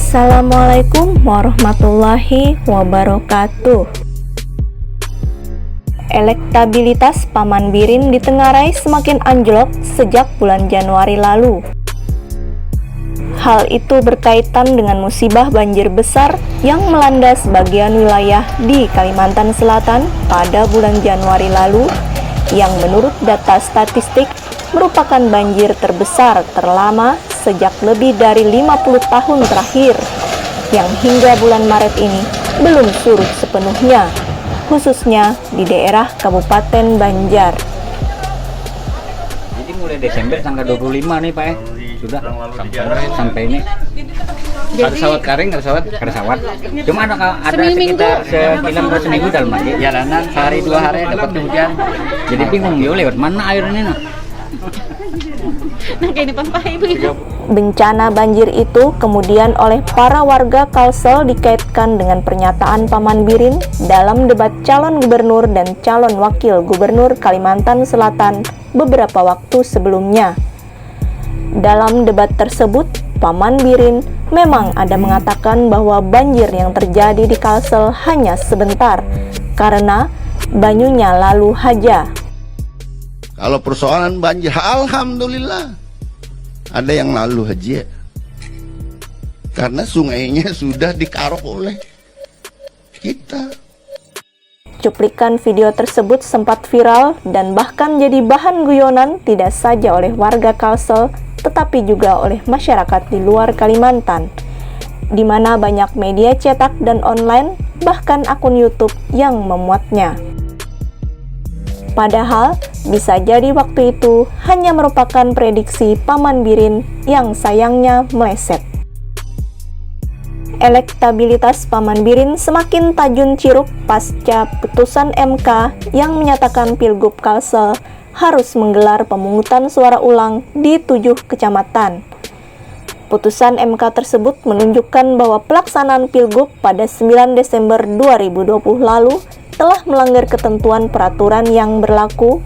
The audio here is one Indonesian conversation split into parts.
Assalamualaikum warahmatullahi wabarakatuh. Elektabilitas Paman Birin di Tenggarai semakin anjlok sejak bulan Januari lalu. Hal itu berkaitan dengan musibah banjir besar yang melanda sebagian wilayah di Kalimantan Selatan pada bulan Januari lalu, yang menurut data statistik merupakan banjir terbesar terlama sejak lebih dari 50 tahun terakhir, yang hingga bulan Maret ini belum surut sepenuhnya, khususnya di daerah Kabupaten Banjar. Jadi mulai Desember tanggal 25 nih Pak sudah sampai ini. Ada sawat kering, ada sawat. Cuma ada sekitar seminggu dalam aja jalanan, sehari 2 hari dapat hujan. Jadi bingung yo lewat mana air ini nah. Bencana banjir itu kemudian oleh para warga Kalsel dikaitkan dengan pernyataan Paman Birin dalam debat calon gubernur dan calon wakil gubernur Kalimantan Selatan beberapa waktu sebelumnya. Dalam debat tersebut, Paman Birin memang ada mengatakan bahwa banjir yang terjadi di Kalsel hanya sebentar karena banyunya lalu haja. Kalau persoalan banjir, alhamdulillah ada yang lalu haji, karena sungainya sudah dikarok oleh kita. Cuplikan video tersebut sempat viral dan bahkan jadi bahan guyonan tidak saja oleh warga Kalsel, tetapi juga oleh masyarakat di luar Kalimantan, di mana banyak media cetak dan online, bahkan akun YouTube yang memuatnya. Padahal, bisa jadi waktu itu hanya merupakan prediksi Paman Birin yang sayangnya meleset. Elektabilitas Paman Birin semakin tajun ciruk pasca putusan MK yang menyatakan Pilgub Kalsel harus menggelar pemungutan suara ulang di 7 kecamatan. Putusan MK tersebut menunjukkan bahwa pelaksanaan Pilgub pada 9 Desember 2020 lalu telah melanggar ketentuan peraturan yang berlaku,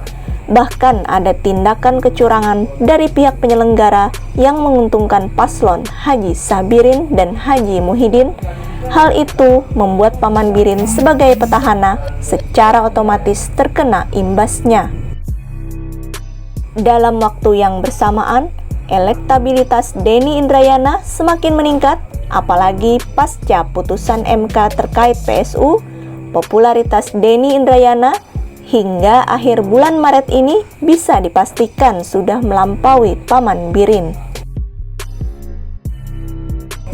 bahkan ada tindakan kecurangan dari pihak penyelenggara yang menguntungkan paslon Haji Sabirin dan Haji Muhyiddin. Hal itu membuat Paman Birin sebagai petahana secara otomatis terkena imbasnya. Dalam waktu yang bersamaan, elektabilitas Denny Indrayana semakin meningkat, apalagi pasca putusan MK terkait PSU. Popularitas Denny Indrayana hingga akhir bulan Maret ini bisa dipastikan sudah melampaui Paman Birin.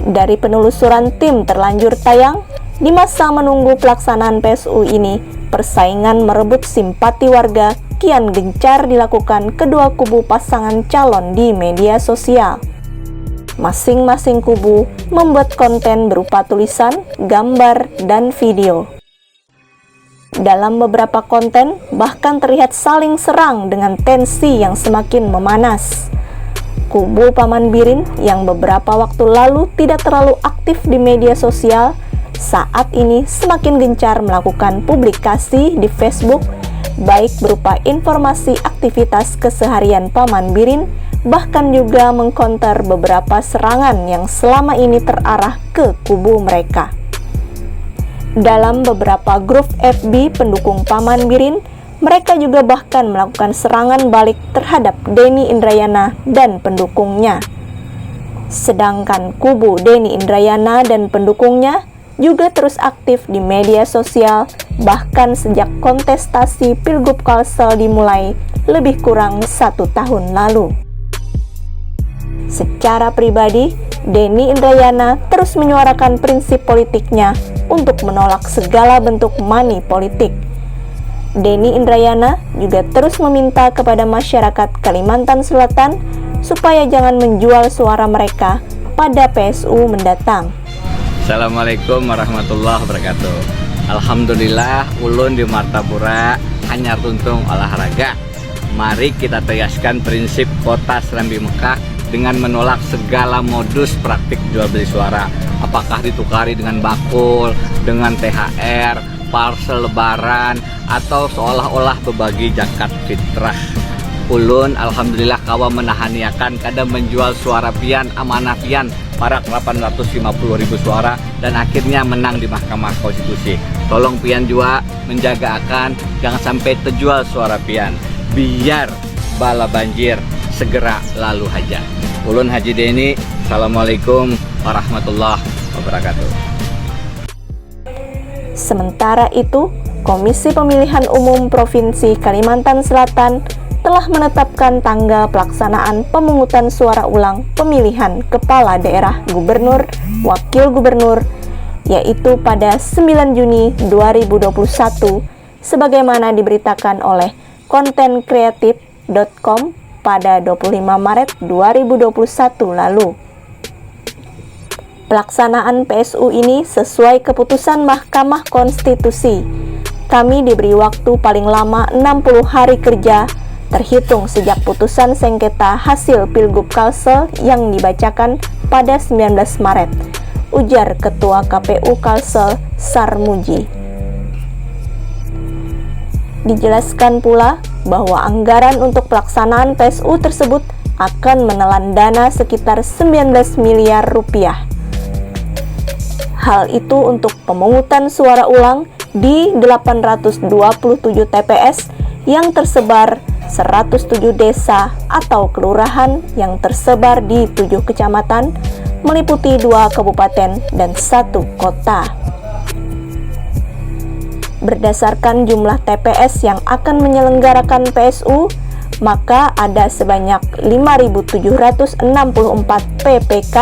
Dari penelusuran tim terlanjur tayang, di masa menunggu pelaksanaan PSU ini, persaingan merebut simpati warga kian gencar dilakukan kedua kubu pasangan calon di media sosial. Masing-masing kubu membuat konten berupa tulisan, gambar, dan video. Dalam beberapa konten, bahkan terlihat saling serang dengan tensi yang semakin memanas. Kubu Paman Birin yang beberapa waktu lalu tidak terlalu aktif di media sosial, saat ini semakin gencar melakukan publikasi di Facebook, baik berupa informasi aktivitas keseharian Paman Birin, bahkan juga mengkonter beberapa serangan yang selama ini terarah ke kubu mereka. Dalam beberapa grup FB pendukung Paman Birin, mereka juga bahkan melakukan serangan balik terhadap Denny Indrayana dan pendukungnya. Sedangkan kubu Denny Indrayana dan pendukungnya juga terus aktif di media sosial, bahkan sejak kontestasi Pilgub Kalsel dimulai lebih kurang 1 tahun lalu. Secara pribadi, Denny Indrayana terus menyuarakan prinsip politiknya untuk menolak segala bentuk money politik. Denny Indrayana juga terus meminta kepada masyarakat Kalimantan Selatan supaya jangan menjual suara mereka pada PSU mendatang. Assalamualaikum warahmatullahi wabarakatuh. Alhamdulillah ulun di Martapura hanya tuntung olahraga. Mari kita tegaskan prinsip kota Serambi Mekah dengan menolak segala modus praktik jual beli suara, apakah ditukari dengan bakul, dengan THR, parcel lebaran, atau seolah-olah berbagi zakat fitrah. ulun alhamdulillah kawa menahaniakan kadang menjual suara pian amanah pian para 850.000 suara dan akhirnya menang di Mahkamah Konstitusi. Tolong pian juga menjaga akan jangan sampai terjual suara pian biar bala banjir segera lalu haja. Ulun Haji Deni, Assalamualaikum warahmatullahi wabarakatuh. Sementara itu, Komisi Pemilihan Umum Provinsi Kalimantan Selatan telah menetapkan tanggal pelaksanaan pemungutan suara ulang pemilihan kepala daerah gubernur, wakil gubernur, yaitu pada 9 Juni 2021, sebagaimana diberitakan oleh kontenkreatif.com pada 25 Maret 2021 lalu. Pelaksanaan PSU ini sesuai keputusan Mahkamah Konstitusi. Kami diberi waktu paling lama 60 hari kerja terhitung sejak putusan sengketa hasil Pilgub Kalsel yang dibacakan pada 19 Maret, ujar Ketua KPU Kalsel Sarmuji. Dijelaskan pula bahwa anggaran untuk pelaksanaan PSU tersebut akan menelan dana sekitar 19 miliar rupiah. Hal itu untuk pemungutan suara ulang di 827 TPS yang tersebar 107 desa atau kelurahan yang tersebar di 7 kecamatan, meliputi 2 kabupaten dan 1 kota. Berdasarkan jumlah TPS yang akan menyelenggarakan PSU, maka ada sebanyak 5.764 PPK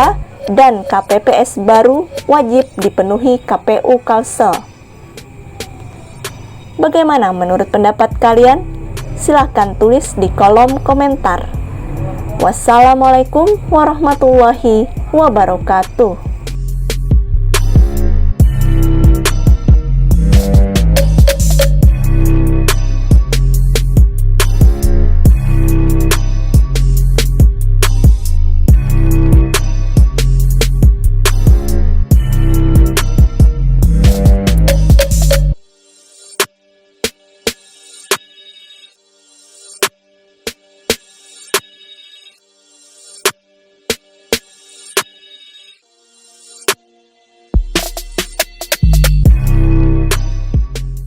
dan KPPS baru wajib dipenuhi KPU Kalsel. Bagaimana menurut pendapat kalian? Silahkan tulis di kolom komentar. Wassalamualaikum warahmatullahi wabarakatuh.